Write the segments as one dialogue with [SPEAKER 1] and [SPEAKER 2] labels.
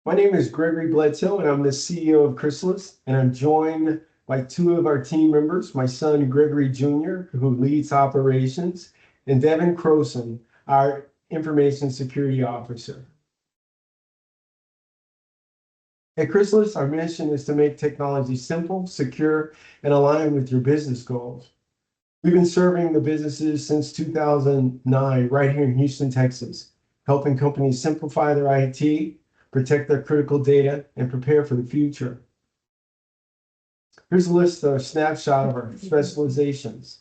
[SPEAKER 1] My name is Gregory Bledsoe, and I'm the CEO of Chrysalis, and I'm joined by two of our team members, my son Gregory Jr., who leads operations, and Devyn Crowson, our information security officer. At Chrysalis, our mission is to make technology simple, secure, and aligned with your business goals. We've been serving the businesses since 2009 right here in Houston, Texas, helping companies simplify their IT, protect their critical data, and prepare for the future. Here's a list of a snapshot of our specializations.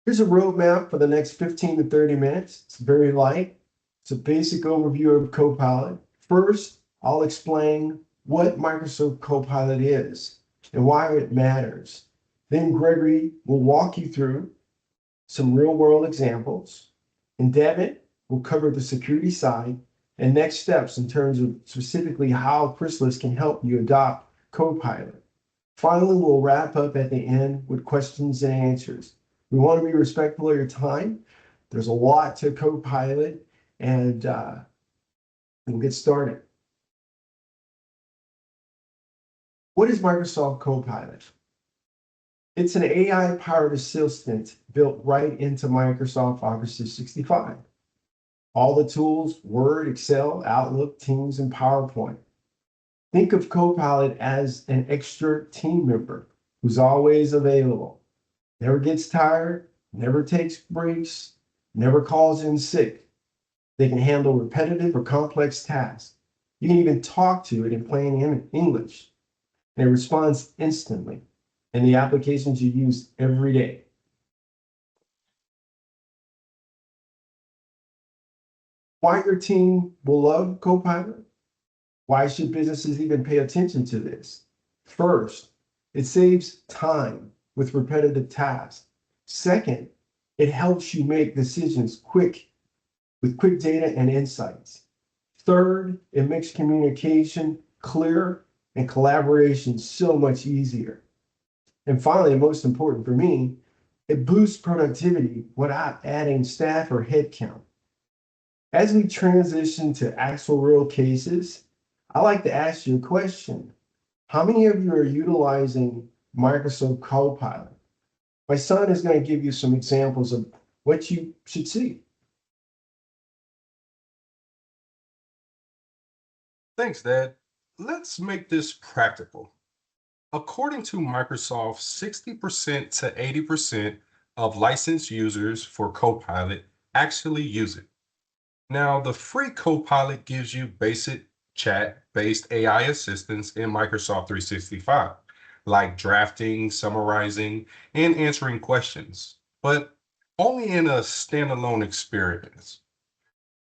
[SPEAKER 1] Here's a roadmap for the next 15 to 30 minutes. It's very light. It's a basic overview of Copilot. First, I'll explain what Microsoft Copilot is and why it matters. Then Gregory will walk you through some real-world examples, and Devyn will cover the security side and next steps in terms of specifically how Chrysalis can help you adopt Copilot. Finally, we'll wrap up at the end with questions and answers. We want to be respectful of your time. There's a lot to Copilot, and we'll get started. What is Microsoft Copilot? It's an AI-powered assistant built right into Microsoft Office 365. All the tools, Word, Excel, Outlook, Teams, and PowerPoint. Think of Copilot as an extra team member who's always available, never gets tired, never takes breaks, never calls in sick. They can handle repetitive or complex tasks. You can even talk to it in plain English, and it responds instantly in the applications you use every day. Why your team will love Copilot? Why should businesses even pay attention to this? First, it saves time with repetitive tasks. Second, it helps you make decisions with quick data and insights. Third, it makes communication clear and collaboration so much easier. And finally, and most important for me, it boosts productivity without adding staff or headcount. As we transition to actual real cases, I like to ask you a question. How many of you are utilizing Microsoft Copilot? My son is going to give you some examples of what you should see.
[SPEAKER 2] Thanks, Dad. Let's make this practical. According to Microsoft, 60% to 80% of licensed users for Copilot actually use it. Now, the free Copilot gives you basic chat-based AI assistance in Microsoft 365, like drafting, summarizing, and answering questions, but only in a standalone experience.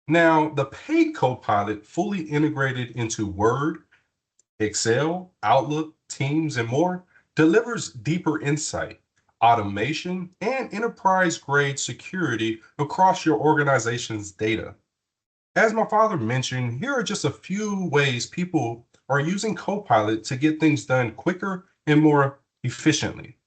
[SPEAKER 2] Now, the paid Copilot, fully integrated into Word, Excel, Outlook, Teams, and more, delivers deeper insight, automation, and enterprise-grade security across your organization's data. As my father mentioned, here are just a few ways people are using Copilot to get things done quicker and more efficiently.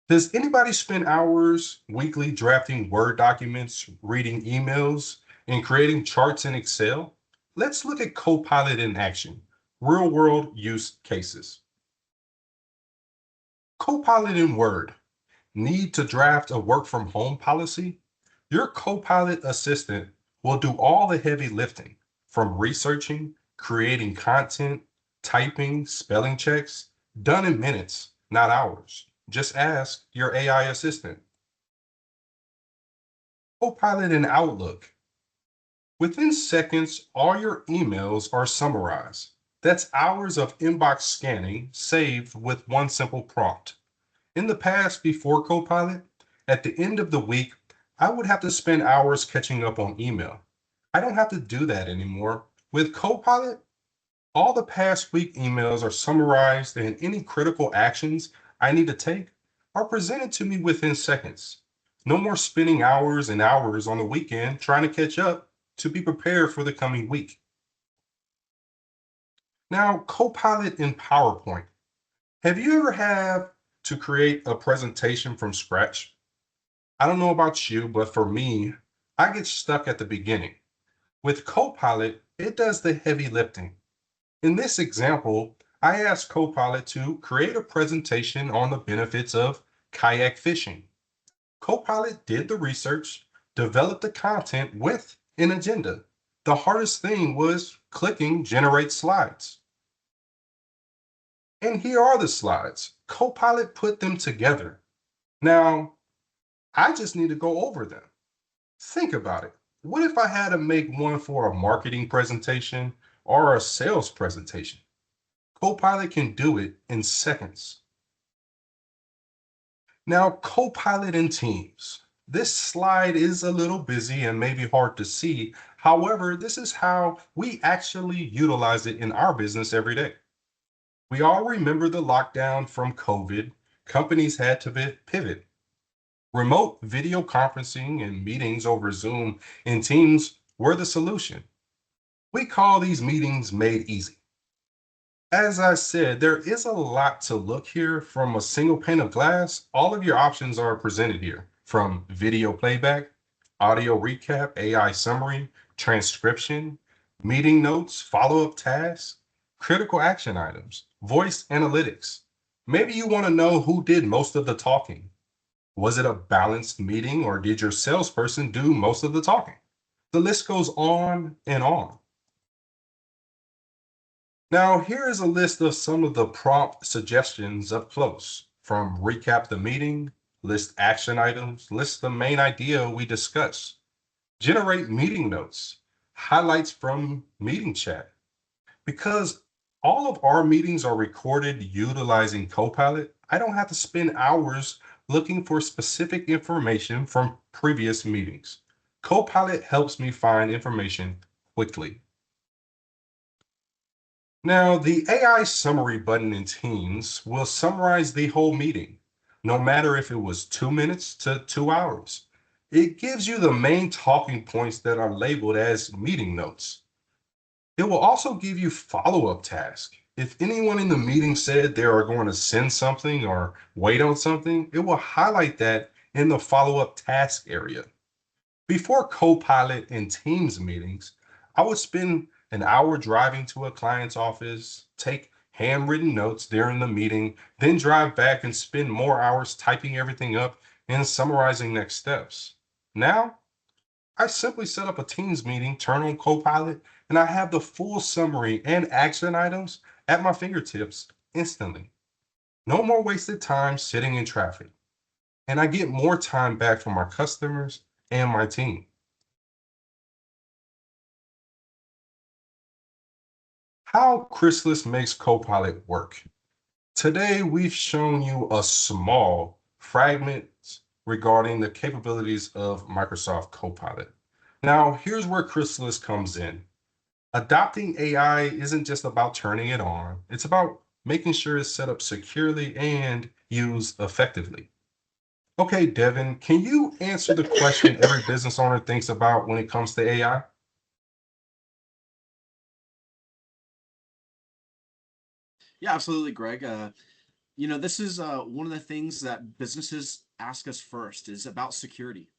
[SPEAKER 2] Does anybody spend hours weekly drafting Word documents, reading emails, and creating charts in Excel? Let's look at Copilot in action, real-world use cases. Copilot in Word. Need to draft a work-from-home policy? Your Copilot assistant will do all the heavy lifting, from researching, creating content, typing, spelling checks, done in minutes, not hours. Just ask your AI assistant. Copilot in Outlook. Within seconds, all your emails are summarized. That's hours of inbox scanning saved with one simple prompt. In the past, before Copilot, at the end of the week, I would have to spend hours catching up on email. I don't have to do that anymore. With Copilot, all the past week emails are summarized, and any critical actions I need to take are presented to me within seconds. No more spending hours and hours on the weekend trying to catch up to be prepared for the coming week. Now, Copilot in PowerPoint. Have you ever had to create a presentation from scratch? I don't know about you, but for me, I get stuck at the beginning. With Copilot, it does the heavy lifting. In this example, I asked Copilot to create a presentation on the benefits of kayak fishing. Copilot did the research, developed the content with an agenda. The hardest thing was clicking generate slides. And here are the slides. Copilot put them together. Now, I just need to go over them. Think about it. What if I had to make one for a marketing presentation or a sales presentation? Copilot can do it in seconds. Now, Copilot in Teams. This slide is a little busy and maybe hard to see. However, this is how we actually utilize it in our business every day. We all remember the lockdown from COVID. Companies had to pivot. Remote video conferencing and meetings over Zoom and Teams were the solution. We call these meetings made easy. As I said, there is a lot to look here from a single pane of glass. All of your options are presented here, from video playback, audio recap, AI summary, transcription, meeting notes, follow-up tasks, critical action items, voice analytics. Maybe you want to know who did most of the talking. Was it a balanced meeting or did your salesperson do most of the talking? The list goes on and on. Now, here is a list of some of the prompt suggestions up close, from recap the meeting, list action items, list the main idea we discussed, generate meeting notes, highlights from meeting chat. Because all of our meetings are recorded utilizing Copilot, I don't have to spend hours looking for specific information from previous meetings. Copilot helps me find information quickly. Now, the AI summary button in Teams will summarize the whole meeting, no matter if it was 2 minutes to 2 hours. It gives you the main talking points that are labeled as meeting notes. It will also give you follow-up tasks. If anyone in the meeting said they are going to send something or wait on something, it will highlight that in the follow-up task area. Before Copilot and Teams meetings, I would spend an hour driving to a client's office, take handwritten notes during the meeting, then drive back and spend more hours typing everything up and summarizing next steps. Now, I simply set up a Teams meeting, turn on Copilot, and I have the full summary and action items at my fingertips instantly. No more wasted time sitting in traffic. And I get more time back for my customers and my team. How Chrysalis makes Copilot work. Today, we've shown you a small fragment regarding the capabilities of Microsoft Copilot. Now, here's where Chrysalis comes in. Adopting AI isn't just about turning it on, it's about making sure it's set up securely and used effectively. Okay, Devyn, can you answer the question every business owner thinks about when it comes to AI?
[SPEAKER 3] Yeah, absolutely, Greg. This is one of the things that businesses ask us first is about security.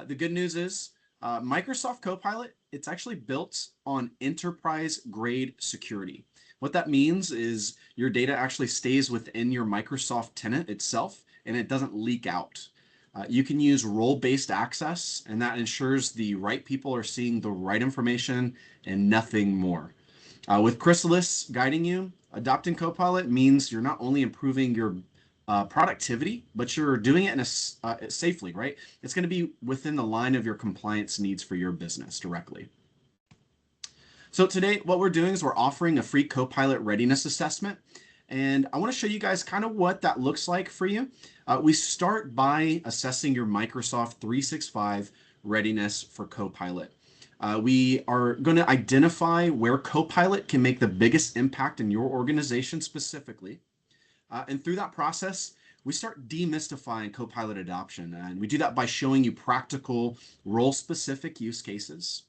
[SPEAKER 3] The good news is Microsoft Copilot, it's actually built on enterprise grade security. What that means is your data actually stays within your Microsoft tenant itself and it doesn't leak out. You can use role-based access, and that ensures the right people are seeing the right information and nothing more. With Chrysalis guiding you, adopting Copilot means you're not only improving your productivity, but you're doing it in safely, right? It's going to be within the line of your compliance needs for your business directly. So today, what we're doing is we're offering a free Copilot Readiness Assessment. And I want to show you guys kind of what that looks like for you. We start by assessing your Microsoft 365 readiness for Copilot. We are going to identify where Copilot can make the biggest impact in your organization specifically. And through that process, we start demystifying Copilot adoption. And we do that by showing you practical role-specific use cases.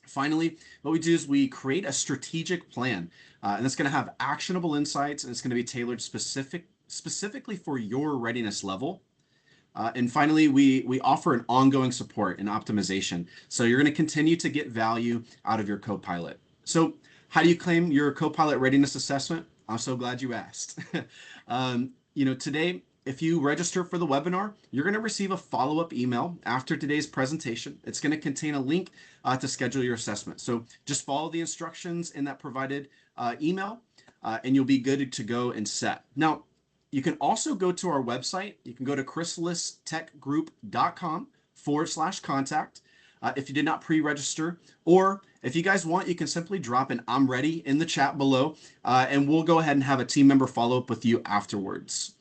[SPEAKER 3] Finally, what we do is we create a strategic plan, and it's going to have actionable insights, and it's going to be tailored specifically for your readiness level. And finally, we offer an ongoing support and optimization. So you're going to continue to get value out of your Copilot. So how do you claim your Copilot Readiness Assessment? I'm so glad you asked. Today, if you register for the webinar, you're going to receive a follow-up email after today's presentation. It's going to contain a link to schedule your assessment. So just follow the instructions in that provided email, and you'll be good to go and set. Now, you can also go to our website. You can go to chrysalistechgroup.com/contact if you did not pre-register, or if you guys want, you can simply drop an "I'm ready" in the chat below, and we'll go ahead and have a team member follow up with you afterwards.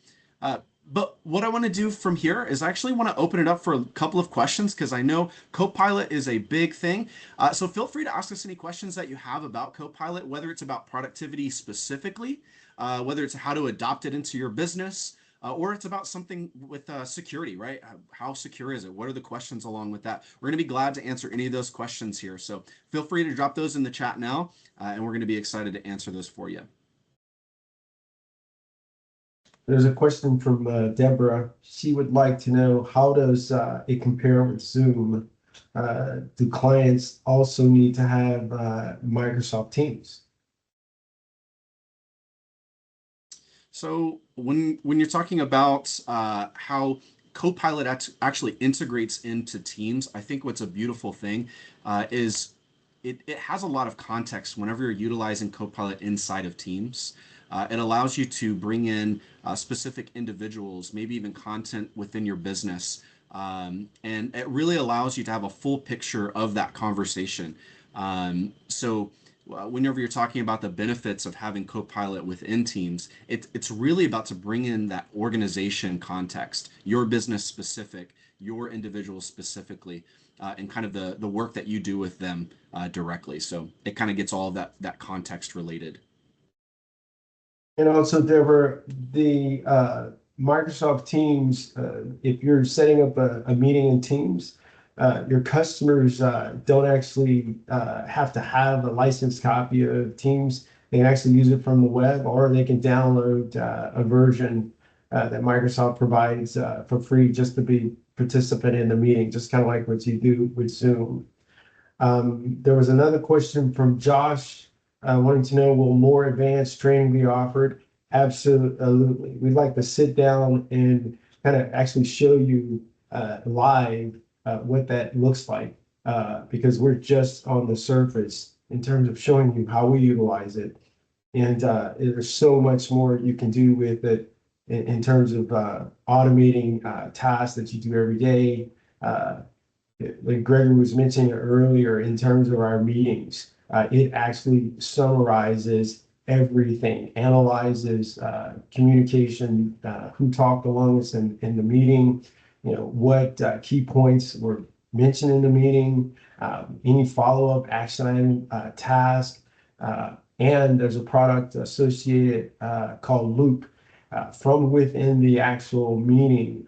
[SPEAKER 3] But what I want to do from here is I actually want to open it up for a couple of questions, because I know Copilot is a big thing. So feel free to ask us any questions that you have about Copilot, whether it's about productivity specifically, whether it's how to adopt it into your business, or it's about something with security, right? How secure is it? What are the questions along with that? We're going to be glad to answer any of those questions here. So feel free to drop those in the chat now, and we're going to be excited to answer those for you.
[SPEAKER 1] There's a question from Deborah. She would like to know, how does it compare with Zoom? Do clients also need to have Microsoft Teams?
[SPEAKER 3] So when you're talking about how Copilot actually integrates into Teams, I think what's a beautiful thing is it has a lot of context whenever you're utilizing Copilot inside of Teams. It allows you to bring in specific individuals, maybe even content within your business. And it really allows you to have a full picture of that conversation. So whenever you're talking about the benefits of having Copilot within Teams, it's really about to bring in that organization context, your business specific, your individual specifically, and kind of the work that you do with them directly. So it kind of gets all of that context related.
[SPEAKER 1] And also, Deborah, the Microsoft Teams, if you're setting up a meeting in Teams, your customers don't actually have to have a licensed copy of Teams. They can actually use it from the web, or they can download a version that Microsoft provides for free just to be participant in the meeting, just kind of like what you do with Zoom. There was another question from Josh wanting to know, will more advanced training be offered? Absolutely. We'd like to sit down and kind of actually show you live what that looks like, because we're just on the surface in terms of showing you how we utilize it. And there's so much more you can do with it in terms of automating tasks that you do every day. Like Gregory was mentioning earlier, in terms of our meetings, it actually summarizes everything, analyzes communication, who talked along us in the meeting, what key points were mentioned in the meeting, any follow-up action item, task, and there's a product associated called Loop. From within the actual meeting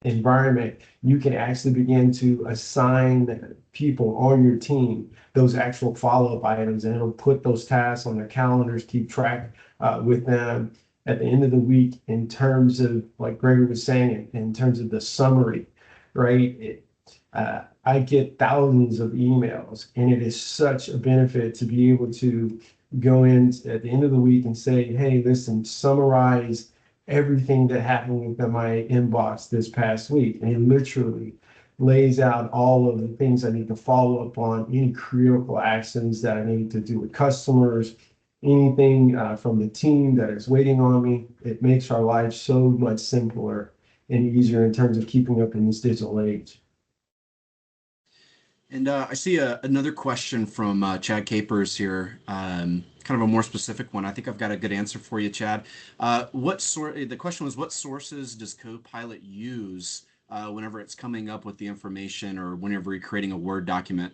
[SPEAKER 1] environment, you can actually begin to assign people on your team those actual follow-up items, and it'll put those tasks on their calendars, keep track with them at the end of the week, in terms of, like Gregory was saying, in terms of the summary, right? I get thousands of emails, and it is such a benefit to be able to go in at the end of the week and say, hey, listen, summarize everything that happened within my inbox this past week. And it literally lays out all of the things I need to follow up on, any critical actions that I need to do with customers, anything from the team that is waiting on me. It makes our lives so much simpler and easier in terms of keeping up in this digital age.
[SPEAKER 3] And I see another question from Chad Capers here, kind of a more specific one. I think I've got a good answer for you, Chad. The question was, what sources does Copilot use whenever it's coming up with the information, or whenever you're creating a Word document?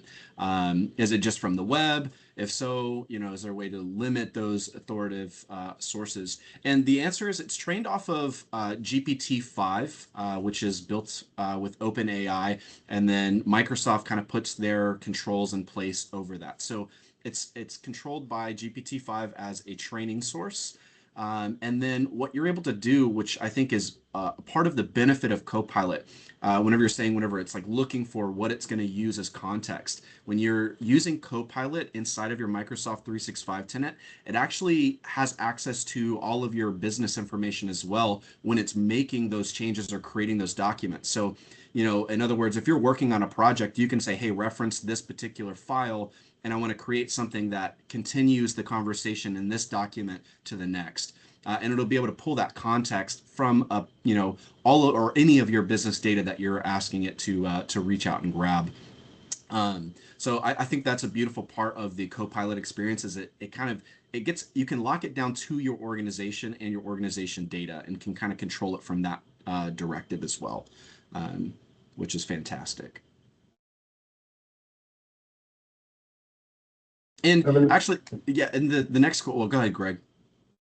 [SPEAKER 3] Is it just from the web? If so, is there a way to limit those authoritative sources? And the answer is, it's trained off of GPT-5, which is built with OpenAI, and then Microsoft kind of puts their controls in place over that. So it's controlled by GPT-5 as a training source. And then what you're able to do, which I think is part of the benefit of Copilot, whenever it's like looking for what it's going to use as context, when you're using Copilot inside of your Microsoft 365 tenant, it actually has access to all of your business information as well when it's making those changes or creating those documents. So, in other words, if you're working on a project, you can say, hey, reference this particular file, and I want to create something that continues the conversation in this document to the next. And it'll be able to pull that context from all or any of your business data that you're asking it to reach out and grab. So I think that's a beautiful part of the Copilot experience is you can lock it down to your organization and your organization data and can kind of control it from that directive as well, which is fantastic. And actually, yeah, and the next, well, go ahead, Greg.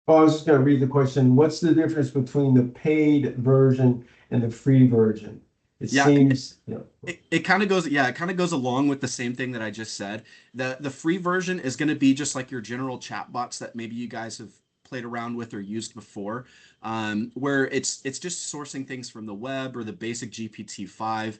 [SPEAKER 1] Oh, I was just going to read the question. What's the difference between the paid version and the free version? It seems,
[SPEAKER 3] it kind of goes along with the same thing that I just said. The free version is going to be just like your general chatbots that maybe you guys have played around with or used before, where it's just sourcing things from the web or the basic GPT-5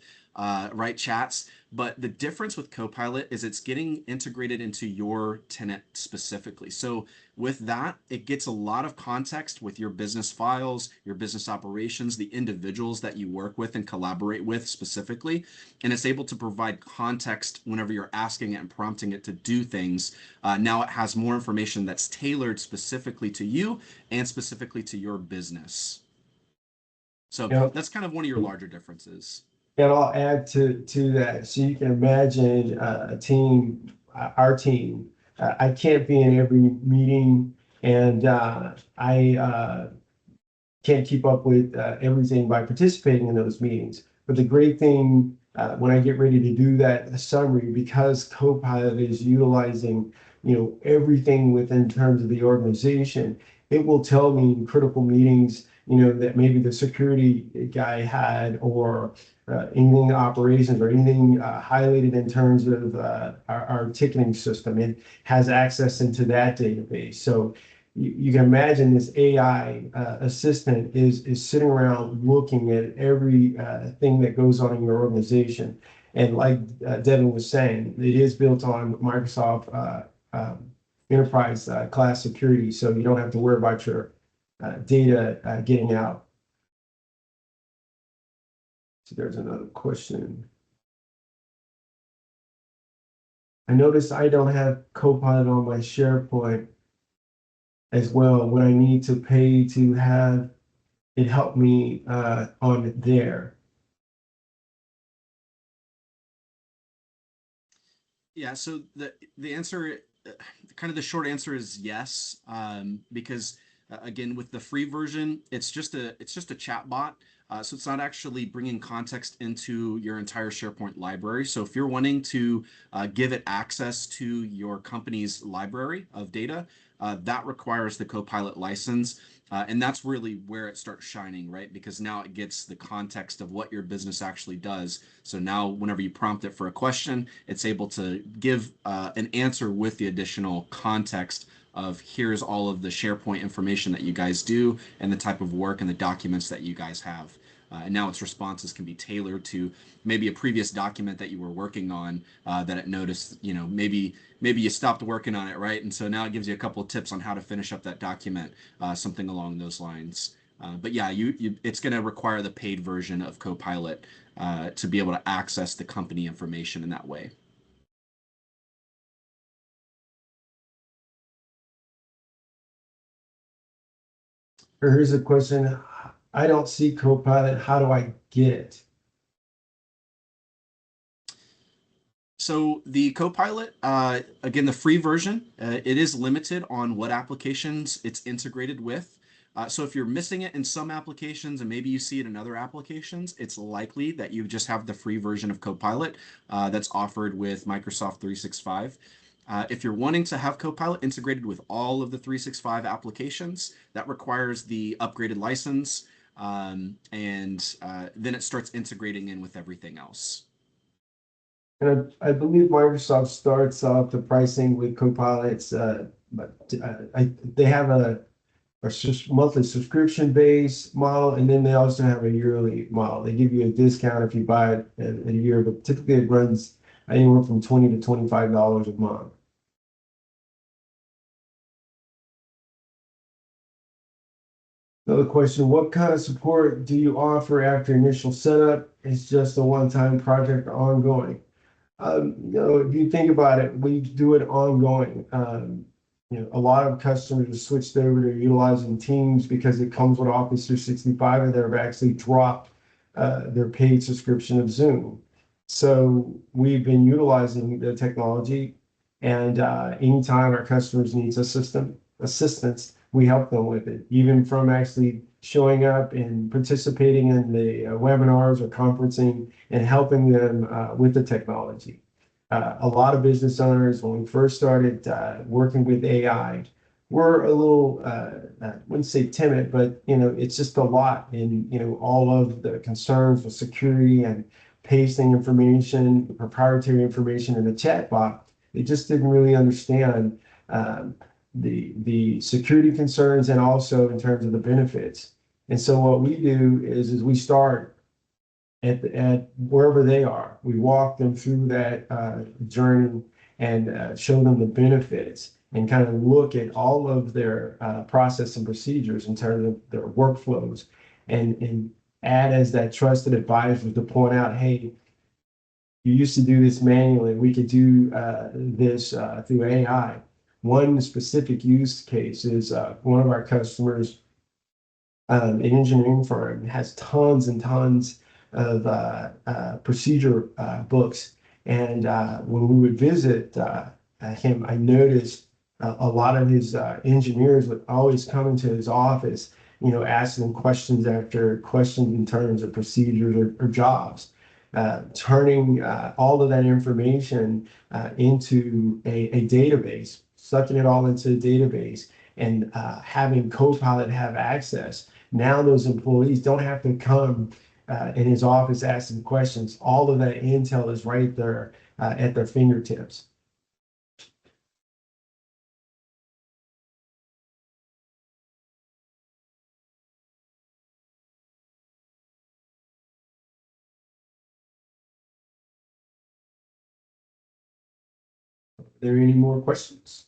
[SPEAKER 3] right chats. But the difference with Copilot is it's getting integrated into your tenant specifically. So with that, it gets a lot of context with your business files, your business operations, the individuals that you work with and collaborate with specifically. And it's able to provide context whenever you're asking it and prompting it to do things. Now it has more information that's tailored specifically to you and specifically to your business. So that's kind of one of your larger differences.
[SPEAKER 1] And I'll add to that. So you can imagine a team, our team. I can't be in every meeting, and I can't keep up with everything by participating in those meetings. But the great thing when I get ready to do that summary, because Copilot is utilizing everything within terms of the organization, it will tell me in critical meetings that maybe the security guy had, or anything operations, or anything highlighted in terms of our ticketing system. It has access into that database. So you can imagine this AI assistant is sitting around looking at every thing that goes on in your organization. And like Devyn was saying, it is built on Microsoft enterprise class security, so you don't have to worry about your data getting out. So there's another question. I noticed I don't have Copilot on my SharePoint as well when I need to pay to have it help me on there.
[SPEAKER 3] Yeah, so the answer, kind of the short answer is yes, because again, with the free version, it's just a chat bot. So it's not actually bringing context into your entire SharePoint library. So if you're wanting to give it access to your company's library of data, that requires the Copilot license. And that's really where it starts shining, right? Because now it gets the context of what your business actually does. So now whenever you prompt it for a question, it's able to give an answer with the additional context of here's all of the SharePoint information that you guys do and the type of work and the documents that you guys have. And now its responses can be tailored to maybe a previous document that you were working on that it noticed, maybe you stopped working on it, right? And so now it gives you a couple of tips on how to finish up that document, something along those lines. But yeah, it's going to require the paid version of Copilot to be able to access the company information in that way.
[SPEAKER 1] Here's a question. I don't see Copilot. How do I get it?
[SPEAKER 3] So the Copilot, again, the free version, it is limited on what applications it's integrated with. So if you're missing it in some applications and maybe you see it in other applications, it's likely that you just have the free version of Copilot that's offered with Microsoft 365. If you're wanting to have Copilot integrated with all of the 365 applications, that requires the upgraded license, and then it starts integrating in with everything else.
[SPEAKER 1] And I believe Microsoft starts off the pricing with Copilots, but they have monthly subscription based model, and then they also have a yearly model. They give you a discount if you buy it a year, but typically it runs anywhere from $20 to $25 a month. Another question, what kind of support do you offer after initial setup? It's just a one-time project or ongoing. If you think about it, we do it ongoing. A lot of customers have switched over to utilizing Teams because it comes with Office 365, and they've actually dropped their paid subscription of Zoom. So we've been utilizing the technology, and anytime our customers needs assistance, we help them with it, even from actually showing up and participating in the webinars or conferencing and helping them with the technology. A lot of business owners, when we first started working with AI, were a little, I wouldn't say timid, but it's just a lot. And all of the concerns with security and pasting information, proprietary information in the chat box, they just didn't really understand the security concerns and also in terms of the benefits. And so what we do is we start at wherever they are. We walk them through that journey and show them the benefits and kind of look at all of their process and procedures in terms of their workflows and add as that trusted advisor to point out, hey, you used to do this manually. We could do this through AI. One specific use case is one of our customers, an engineering firm, has tons and tons of procedure books. And when we would visit him, I noticed a lot of his engineers would always come into his office, asking him questions after questions in terms of procedures or jobs. Turning all of that information into a database, sucking it all into a database, and having Copilot have access. Now those employees don't have to come in his office asking questions. All of that intel is right there at their fingertips. Are there any more questions?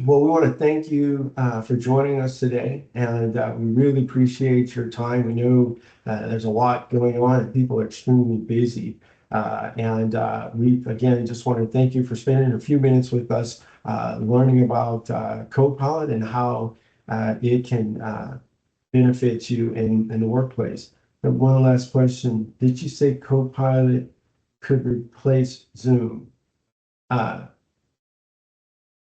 [SPEAKER 1] Well, we want to thank you for joining us today, and we really appreciate your time. We know there's a lot going on and people are extremely busy. And we, again, just want to thank you for spending a few minutes with us learning about Copilot and how it can benefit you in the workplace. But one last question. Did you say Copilot could replace Zoom?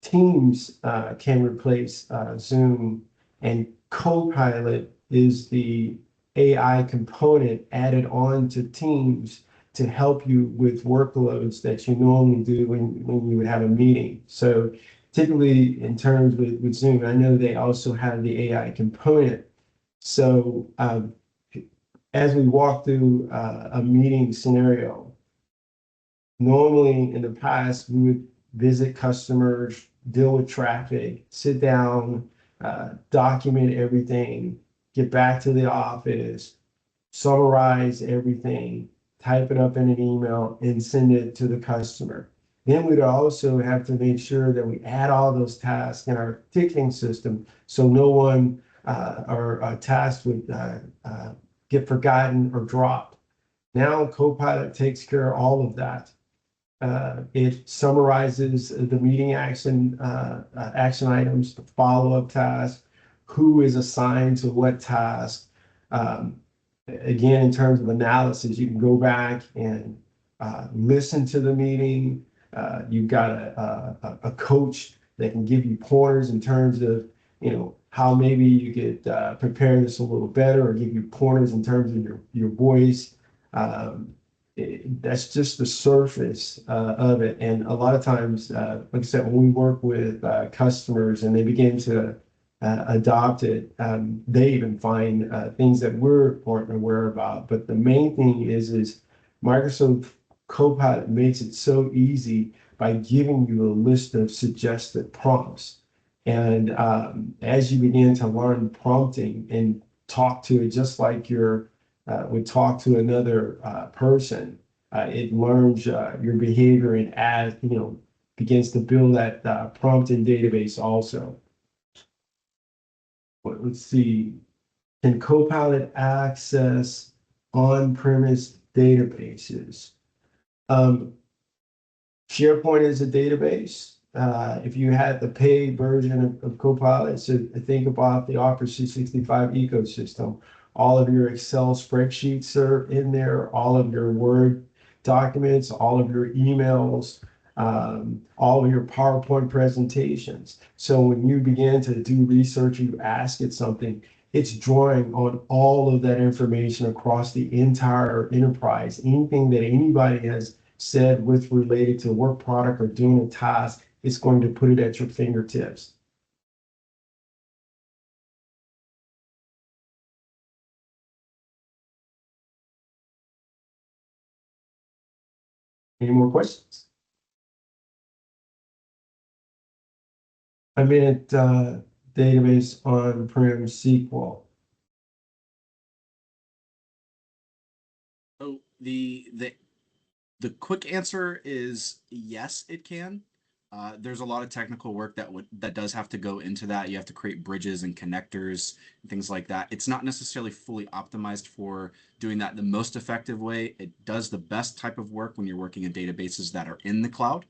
[SPEAKER 1] Teams can replace Zoom, and Copilot is the AI component added on to Teams to help you with workloads that you normally do when you would have a meeting. So typically in terms with Zoom, I know they also have the AI component. So as we walk through a meeting scenario, normally in the past, we would visit customers, deal with traffic, sit down, document everything, get back to the office, summarize everything, type it up in an email, and send it to the customer. Then we'd also have to make sure that we add all those tasks in our ticketing system so no one or task would get forgotten or dropped. Now Copilot takes care of all of that. It summarizes the meeting action items, the follow-up tasks, who is assigned to what task. Again, in terms of analysis, you can go back and listen to the meeting. You've got a coach that can give you pointers in terms of, how maybe you could prepare this a little better, or give you pointers in terms of your voice. That's just the surface of it. And a lot of times, like I said, when we work with customers and they begin to adopt it, they even find things that we're aren't aware about. But the main thing is Microsoft Copilot makes it so easy by giving you a list of suggested prompts. And as you begin to learn prompting and talk to it just like you're would talk to another person, it learns your behavior and as begins to build that prompting database also. But let's see. Can Copilot access on-premise databases? SharePoint is a database. If you had the paid version of Copilot, so think about the Office 365 ecosystem. All of your Excel spreadsheets are in there, all of your Word documents, all of your emails, all of your PowerPoint presentations. So when you begin to do research, you ask it something, it's drawing on all of that information across the entire enterprise. Anything that anybody has said with related to work product or doing a task, it's going to put it at your fingertips. Any more questions? I'm in database on-prem SQL.
[SPEAKER 3] So the quick answer is yes, it can. There's a lot of technical work that does have to go into that. You have to create bridges and connectors and things like that. It's not necessarily fully optimized for doing that the most effective way. It does the best type of work when you're working in databases that are in the cloud,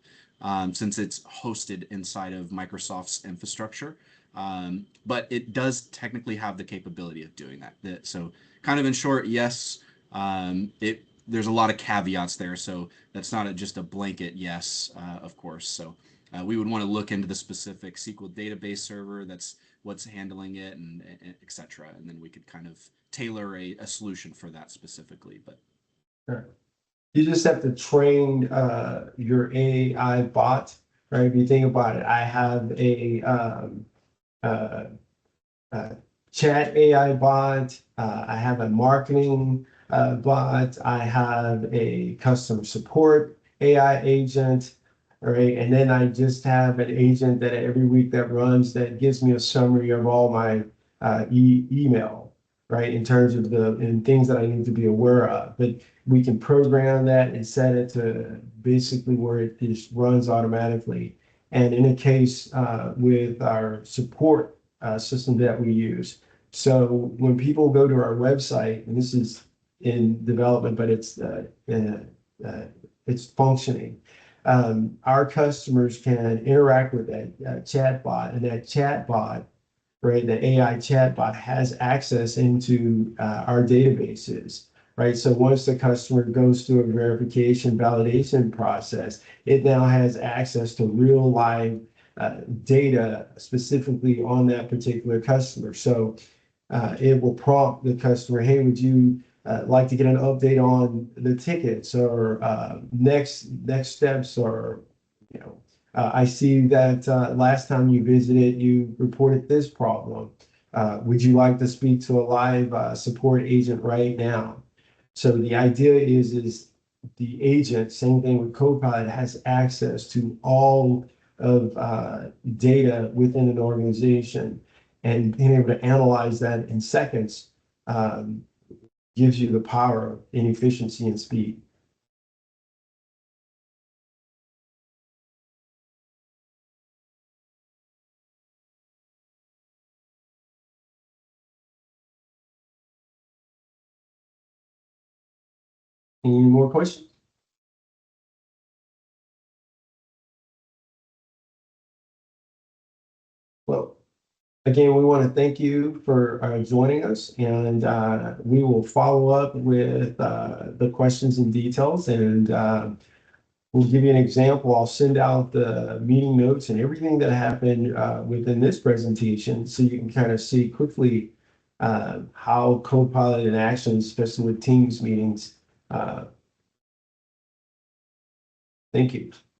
[SPEAKER 3] since it's hosted inside of Microsoft's infrastructure. But it does technically have the capability of doing that. So kind of in short, yes, there's a lot of caveats there, so that's not just a blanket yes, of course. So we would want to look into the specific SQL database server that's what's handling it, and et cetera, and then we could kind of tailor a solution for that specifically. But
[SPEAKER 1] Sure. You just have to train your AI bot, right? If you think about it, I have a uh, chat AI bot, I have a marketing bot, I have a customer support AI agent, right? And then I just have an agent that every week that runs that gives me a summary of all my email, right? In terms of and things that I need to be aware of. But we can program that and set it to basically where it just runs automatically. And in a case with our support system that we use. So when people go to our website, and this is in development, but it's functioning. Our customers can interact with that chat bot, and that chat bot, right, the AI chatbot has access into our databases, right? So once the customer goes through a verification validation process, it now has access to real live data specifically on that particular customer. So it will prompt the customer, hey, would you like to get an update on the tickets or next steps, or I see that last time you visited, you reported this problem. Would you like to speak to a live support agent right now? So the idea is the agent, same thing with Copilot, has access to all of data within an organization, and being able to analyze that in seconds gives you the power and efficiency and speed. Any more questions? Well, again, we want to thank you for joining us, and we will follow up with the questions and details, and we'll give you an example. I'll send out the meeting notes and everything that happened within this presentation, so you can kind of see quickly how Copilot in action, especially with Teams meetings. Thank you.